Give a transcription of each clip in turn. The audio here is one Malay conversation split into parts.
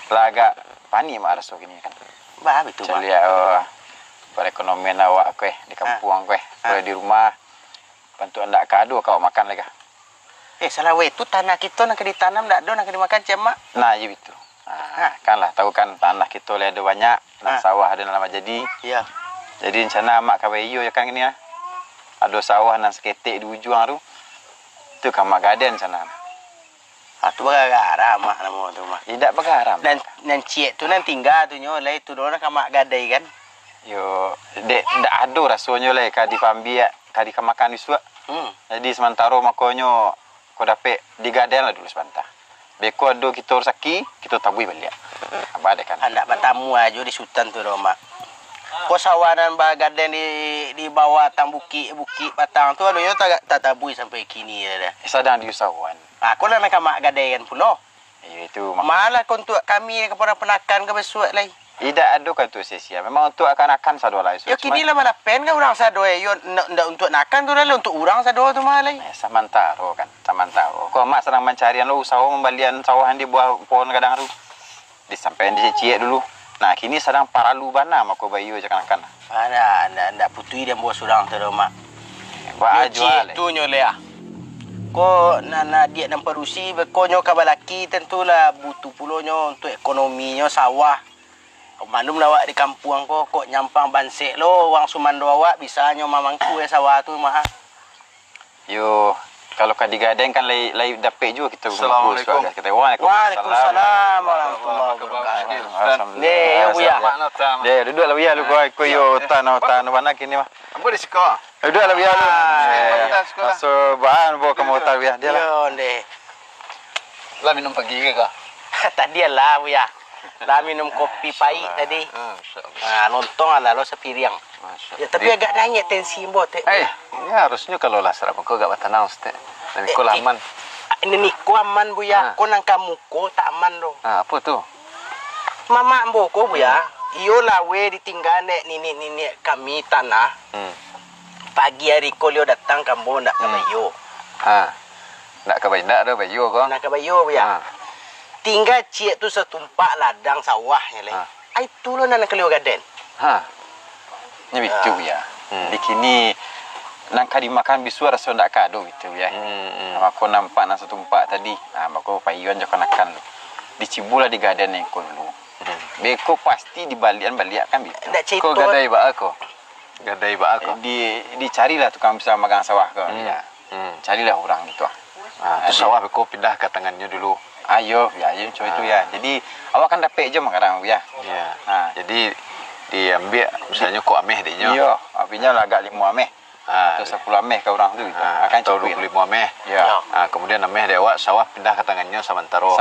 lah agak panik mak rasa gini kan. Bah betul mak. Lihat perekonomian awak kue di kampung kue, di rumah bantu anda kado kau makan lagi. Salah itu tanah kita nak ditanam dak do nak dimakan cem mak. Nah, iya betul. Kan lah tahu kan tanah kita ada banyak, sawah ada dalam jadi. Iya. Jadi rencana mak kawayo ya kan gini ya. Ada sawah dan seketik di ujung tu. Itu kan mak gaden sana. Tu garam mak nama tu mak. Tidak bagaram. Dan cik tu nan tinggal tu nyo lai tu dona kan mak gadai kan. Yo, dek ndak ada rasanya lai kadi pambiak, kadi kemakan iswa. Jadi sementara makonyo ko dapat digaden lah dulu sebentar. Beko ado kita saki, kita tabui balik. Apa ada kan? Hendak bertamu aja di Sultan tu mak. Ko sawanan bagaden di bawah bukit batang tu aduh yo tak tabui sampai kini dah. Sedang diusahawan. Aku nak mak gadai kan pulo. Itu malah untuk kami kepada penakan ke besuat lai. Tidak ada kata sia-sia. Memang untuk akan sado lah. Yo kini lah mana pen kan orang sado yo ndak untuk nakan tu lah untuk orang sado tu malah. Samantaro kan, samantaro. Kau mak sedang mencarian lo usaha membalian sawahan di buah pohon kadang tu. Disampaikan dicicik dulu. Nah, kini sedang paralu bana mak ko bayu akan. Ndak putui dia buah surang tu mak. Ba jual. Tu nyo le ah. Ko nana dia nampak rusi bekonyo kabalaki tentulah butuh pulonyo untuk ekonominya sawah. Malum lawak di kampung kok nyampang bansek lo wang sumando awak bisanya mamangku sawah tu mah. Yo, kalau kadi gadeng kan lai dapat juga kita. Assalamualaikum. Waalaikumsalam warahmatullahi wabarakatuh. Yo buya. Duduk lah buya lu ko yo tan mana kini mah. Apa di sekolah? Duduk lah buya lu. Masuk bahan bawa ke motor buya dia lah. Yo ndeh. Lah minum pagi ke kah? Tadi lah buya. Lah minum kopi pahit tadi. Lontong ala lo sepiriang. Ya tapi agak naik tensi mbo teh. Ini harusnya kalau lah serap kau agak batanang teh. Dan kau aman. Ini ko aman buya. Ko nang kamu ko tak aman do. Apa tu? Mama mbo ko buya. Iyo lah we ditinggal nek nini kami tanah. Pagi hari ko lio datang kambo ndak kabayo. Ndak kabayo ndak ada bayo ko. Ndak kabayo buya. Tinggal cik tu setumpak ladang sawah ya le. Ai tu lo nan kelio gaden. Ni bitu ya. Di kini nang kadi makan bisu rasa ndak kado gitu ya. Mako nampak nang setumpak tadi. Mako payuan jo kanakan lu. Dicibula di gaden ni ko lu. Beko pasti dibalian kan bitu. Kau gadai ba aku. Gadai ba aku. Dicarilah tukang bisa magang sawah ko. Ya. Carilah orang itu. Tu sawah beko pindah ke tangannya dulu. Ayo coba itu ya. Jadi awak kan dapat je makarang ya. Ya. Jadi diambil misalnya kau ameh dia. Iya, apinya lah agak 5 ameh. Terus 10 ameh ke orang tu. Akan cukup 25 ameh. Ya. Kemudian ameh dia awak sawah pindah ke tangannya samantaro.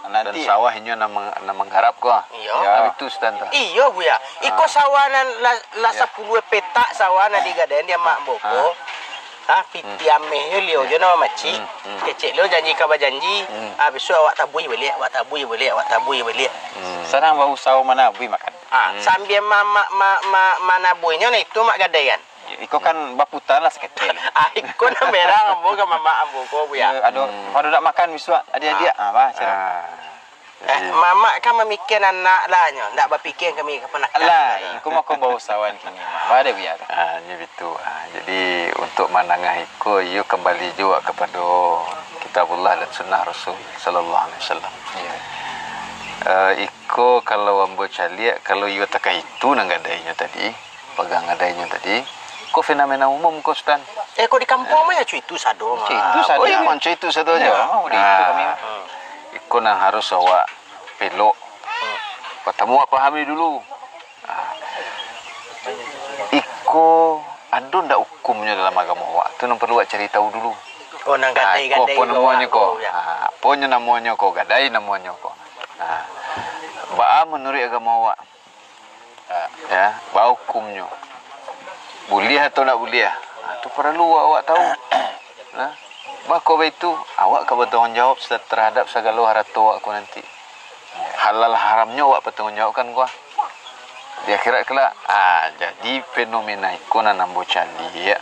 Nanti dan sawah ini nama mengharap kau. Iya. Itu stand. Iya bu ya. Iko sawanan la 10 petak sawana di gaden dia mak boko. Piti ameh lio je nama maci. Kecek lio janji kaba janji. Besok awak tabui balik. Sekarang bau sawo mana bui makan. Sambil mana buinya ni itu mak gadai kan. Iko kan baputan lah seketel. Iko na merah ambo ke mama ambo ko bu ya. Aduh, kalau nak makan besok adik-adik Mama kan memikir anak lah nyo. Ndak berfikir kami keponakan. Lah, iko mau kau bawa sawan kini. Ada biar. Ni betul. Jadi untuk menangah iko, ia kembali juga kepada kitabullah dan sunnah Rasul sallallahu alaihi wasallam. Iko kalau ambo caliak kalau ia tak itu nang gadainya tadi, pegang gadainya tadi, ko fenomena umum ko Stan. Ko di kampung mah ya cuy itu sado. Itu sado. Oh ya cuy itu sado aja. Itu kami. Iko nang harus awak pelok. Ketemu apa pahami dulu. Iko ada ndak hukumnya dalam agama awak? Tu nang perlu awak cari tahu dulu. Oh nang gadai-gadai. Apa namanya ko? Apanya namanya ko? Gadai namanya ko. Ba menurut agama awak. Ya, ba hukumnya. Boleh atau tak boleh? Tu perlu awak tahu. Nah, maka itu awak kau bertanggung jawab terhadap segala harta awak ku nanti. Halal haramnya awak bertanggung jawab kan gua. Di akhirat kelak. Jadi fenomena itu nambo cali ya.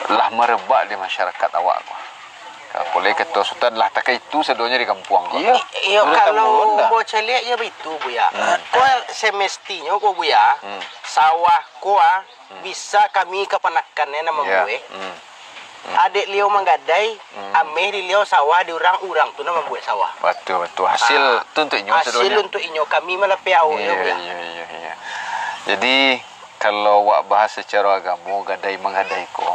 Lah merebak di masyarakat awak gua. boleh kata Sultan lah tak itu sedonya di kampung kau. Iya. Iyo Dulu kalau kamu dah. mau celiak ya begitu Buya. Kau semestinya kau Buya, sawah kau bisa kami kepanakannya nama Ya. gue. Adik Leo menggadai, ameh di Leo sawah di orang-orang tu nama buat sawah. Betul. Hasil tu untuk inyo Hasil sedonya. untuk inyo kami malah piau ya Buya. Iya. Jadi kalau wak bahas secara agama gadai menggadai ko,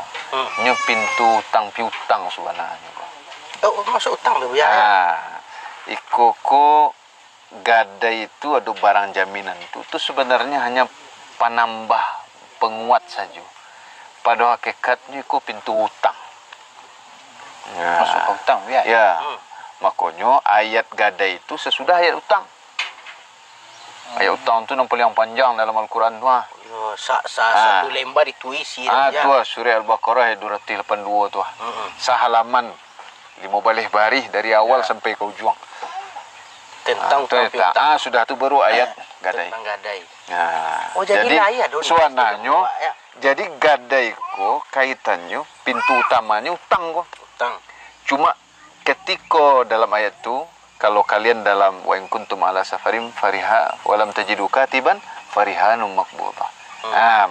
nyo pintu utang piutang sebenarnya ko. Oh, masuk utang tu Buya. Iko ko gadai itu ada barang jaminan itu sebenarnya hanya penambah penguat saja. Pada hakikatnya itu pintu utang. Masuk ke hutang ya. Ya. Makanya ayat gadai itu sesudah ayat utang. Ayat utang itu yang paling panjang dalam Al-Quran tu. Yo, satu lembar itu isi ya. Tu surah Al-Baqarah ayat 282 tu. Sehalaman 5 baris baris dari awal sampai ke ujung. Tentang utang tu, piutang. sudah tu baru ayat gadai. Tentang gadai. Nah, jadi layak dong. suananya, Ya. jadi gadai ko kaitannya pintu utamanya utang ko. Utang. Cuma ketika dalam ayat tu kalau kalian dalam wa in kuntum ala safarim fariha walam tajidu katiban farihanum maqbudah.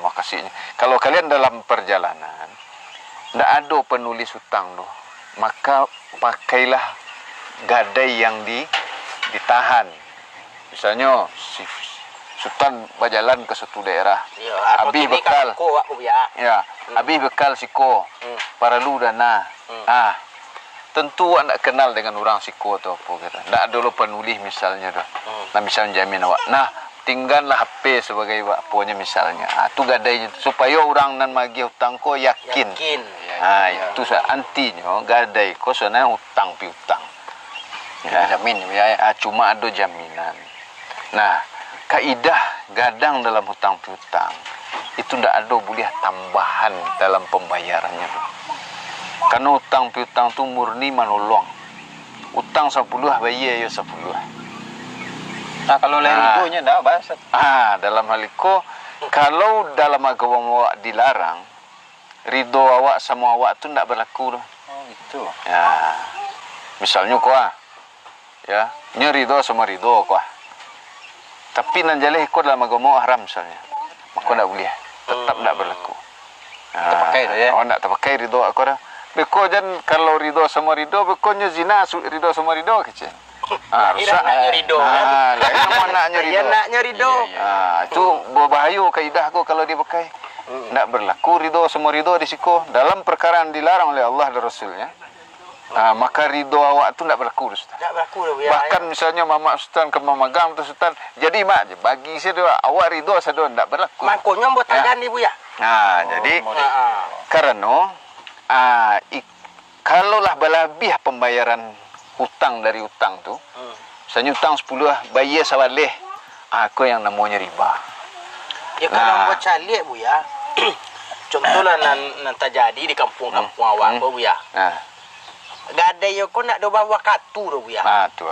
Makasihnya. Kalau kalian dalam perjalanan tidak ada penulis hutang tu, maka pakailah gadai yang ditahan. Misalnya si Sultan berjalan ke suatu daerah. Yo, habis bekal. Ko aku ya. Ya, habis bekal siko. Para lu dana. Tentu awak nak kenal dengan orang siko atau apa kata. Tak ada lo penulis misalnya dah. Nah, misalnya jamin awak. Nah, tinggallah HP sebagai apanya misalnya. Tu gadainya supaya orang nan magi hutang ko yakin. Itu antinya gadai ko sana hutang piutang. Ya, jamin ya. Cuma ada jaminan. Nah, kaidah gadang dalam hutang piutang itu tidak ada boleh tambahan dalam pembayarannya. Karena hutang piutang tu murni manolong. Utang 10 bayar ya 10. Nah, kalau ridonya dah bahasa. Dalam hal itu kalau dalam agama awak dilarang, ridho awak sama awak tu tidak berlaku. Oh, gitu. Ya. Misalnya kau ya, nya ridho sama ridho kau. Tapi nan jaleh kau dalam agama haram misalnya. Maka tidak boleh. Tetap tidak berlaku. Terpakai tu ya. Oh, tidak terpakai ridho aku dah. Beko jan kalau ridho sama ridho, bekonya zina ridho sama ridho kecil. Rusak. Naknya ridho. Lain nama naknya ridho. Ya naknya ridho. Itu berbahaya kaidah aku kalau dipakai. Tidak berlaku ridho sama ridho di siku. Dalam perkara yang dilarang oleh Allah dan Rasulnya. Maka ridho awak tu tidak berlaku Ustaz. Tak berlaku ya. Bahkan misalnya Mama Sultan ke Mama Gam tu Sultan, jadi mak je bagi saya awak ridho saya tidak berlaku. Makanya buat tagan ni Bu ya. Jadi karena kalaulah berlebih pembayaran hutang dari hutang tu, misalnya hutang 10 bayar sawaleh, aku yang namanya riba. Ya kalau buat calik Bu ya. Contohlah nan terjadi di kampung-kampung awak Bu ya. Gadai yo kau nak do bawa kartu tu Bu ya. Tu.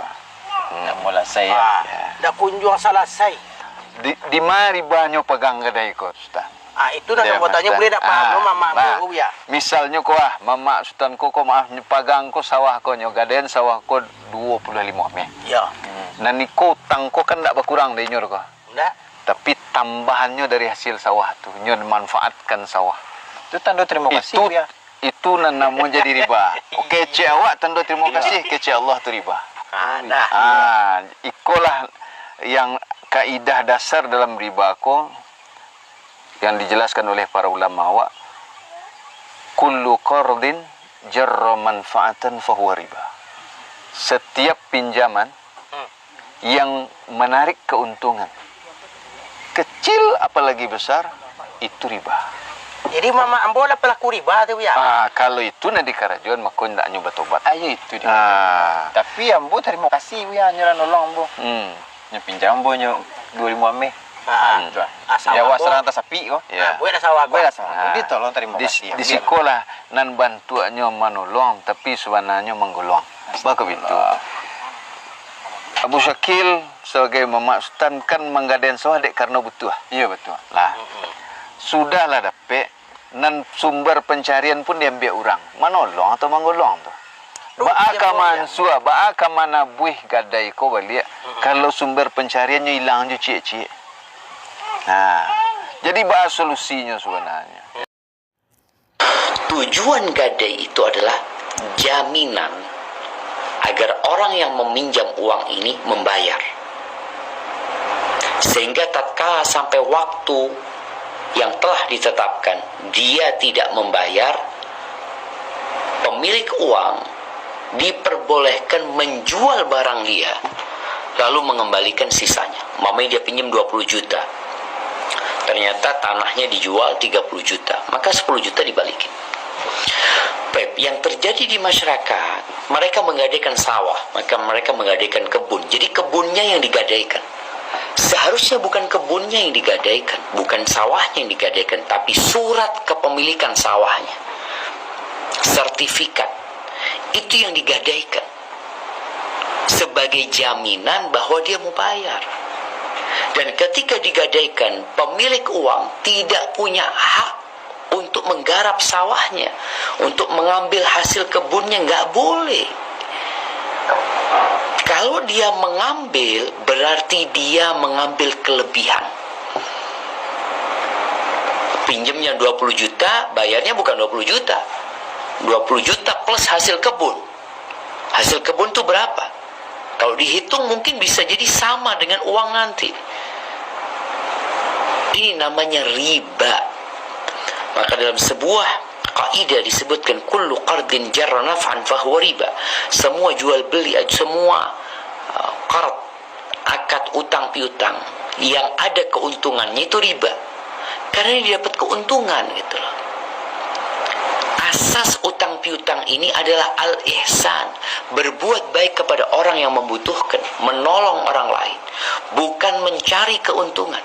Nak mula saya. Dah kunjung selesai. Di mana ribanya pegang gadai kau Ustaz? Itu nak buatannya boleh tak faham mama Bu ya. Misalnya kau mama Sultan kau maaf pegang kau sawah kau nyo gadean sawah kau 25 meh. Ya. Dan niko utang kau kan tak berkurang dari nyor kau. Enggak. Tapi tambahannya dari hasil sawah tu nyor manfaatkan sawah. Itu tanda terima kasih ya. Itu namanya jadi riba. Kece awak tanda terima kasih, kece Allah tu riba. Ikolah yang kaidah dasar dalam riba ko yang dijelaskan oleh para ulama awak. Kullu qardin jarra manfaatan fahuwa riba. Setiap pinjaman yang menarik keuntungan kecil apalagi besar itu riba. Jadi mama ambo lah pelaku riba tu ya. Kalau itu nanti karajuan maka ndak nyoba tobat. Ayo itu dia. Tapi ambo terima kasih ya nyoran nolong ambo. Nya pinjam ambo nyo 25 meh. Jawa serang tas sapi ko. Ya. Gue dah sawah gue. Dia tolong terima kasih. Di sekolah nan bantuannya menolong tapi sebenarnya menggolong. Bagaimana itu? Abu Syakil sebagai Mamak Sultan kan menggadean sawah dek karena butuh. Iya betul. Lah. Sudahlah dapat nan sumber pencarian pun diambil orang. Menolong atau menggolong tu. Baaka mansua, baaka mana buih gadai ko balik. Kalau sumber pencariannya hilang je cie-cie. Nah, jadi bahas solusinya sebenarnya. Tujuan gadai itu adalah jaminan agar orang yang meminjam uang ini membayar. Sehingga tatkala sampai waktu yang telah ditetapkan dia tidak membayar, pemilik uang diperbolehkan menjual barang dia lalu mengembalikan sisanya. Mamanya dia pinjam 20 juta. Ternyata tanahnya dijual 30 juta, maka 10 juta dibalikin. Yang terjadi di masyarakat, mereka menggadaikan sawah, maka mereka menggadaikan kebun. Jadi kebunnya yang digadaikan. Seharusnya bukan kebunnya yang digadaikan, bukan sawahnya yang digadaikan, tapi surat kepemilikan sawahnya, sertifikat, itu yang digadaikan sebagai jaminan bahwa dia mau bayar. Dan ketika digadaikan, pemilik uang tidak punya hak untuk menggarap sawahnya, untuk mengambil hasil kebunnya, nggak boleh. Kalau dia mengambil, berarti dia mengambil kelebihan. Pinjamnya 20 juta, bayarnya bukan 20 juta. 20 juta plus hasil kebun. Hasil kebun itu berapa? Kalau dihitung mungkin bisa jadi sama dengan uang nanti. Ini namanya riba. Maka dalam sebuah kaidah disebutkan kullu qardin jarra naf'an fahuwa riba. Semua jual beli, semua qard, akad utang piutang yang ada keuntungannya itu riba. Karena dia dapat keuntungan gitu loh. Asas utang piutang ini adalah al-ihsan, berbuat baik kepada orang yang membutuhkan, menolong orang lain, bukan mencari keuntungan.